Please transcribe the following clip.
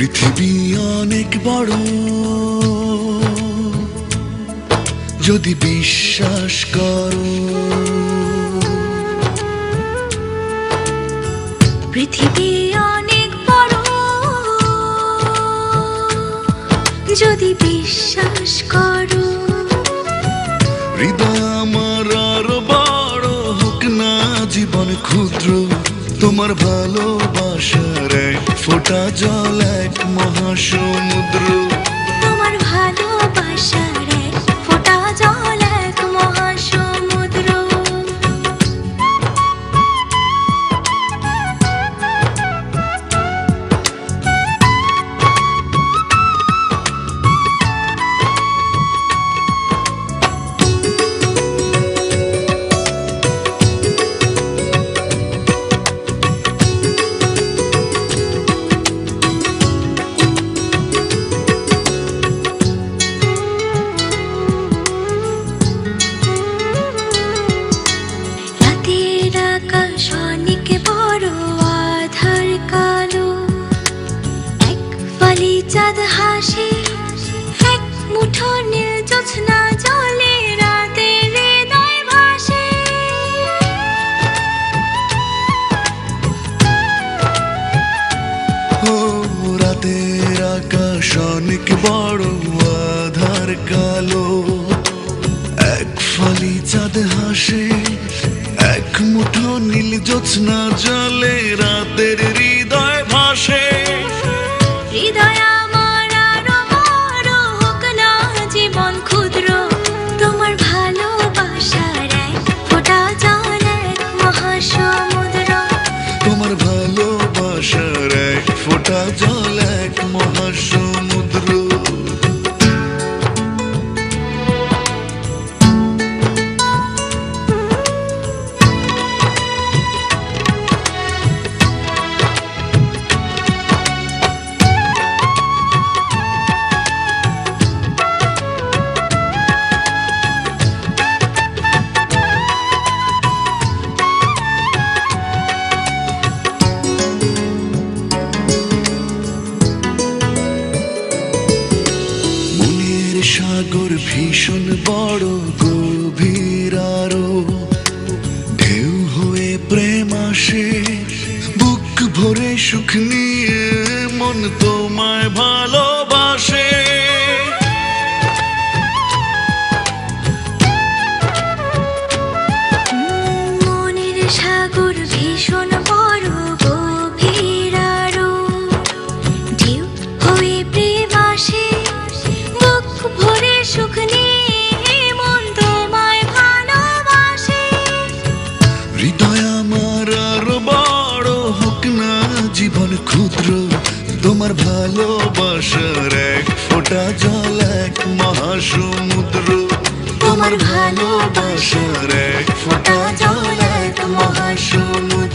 পৃথিবী অনেক বড়, যদি বিশ্বাস করো। পৃথিবী অনেক বড়, যদি বিশ্বাস করো। হৃদয় আমার আরো বড় হোক না জীবন ক্ষুদ্র, তোমার ভালোবাসার এক ফোঁটা জল এক মহাসমুদ্র। তোমার ভালোবাসার এক ফোঁটা জল এক মহাসমুদ্র। অনেক বড় আধার কালো, এক ফালি চাঁদ হাসে, এক মুঠো নীল জ্যোৎস্না জলে রাতের হৃদয় ভাসে। ও রাতের আকাশ অনেক বড় আধার কালো, এক ফালি চাঁদ হাসে, এক মুঠো নীল জ্যোৎস্না জলে রাতের হৃদয় ভাসে। হৃদয় আমার আরো বড় হোক না জীবন ক্ষুদ্র, তোমার ভালোবাসার এক ফোঁটা জল এক মহাসমুদ্র। তোমার ভালোবাসার এক ফোঁটা জল এক মহাসমুদ্র। সাগর ভীষণ বড় গভীর আরো, ঢেউ হয়ে প্রেম আসে, বুক ভরে সুখ নিয়ে মন তোমায় ভালোবাসে। মনের সাগর ভীষণ বড় গভীর আরো, ঢেউ হয়ে প্রেম আসে, ভরে সুখ নিয়ে মন তোমায় ভালোবাসে। হৃদয় আমার আরো বড় হোক না জীবন ক্ষুদ্র, তোমার ভালোবাসার এক ফোঁটা জল এক মহাসমুদ্র। তোমার ভালোবাসার এক ফোঁটা জল এক মহাসমুদ্র।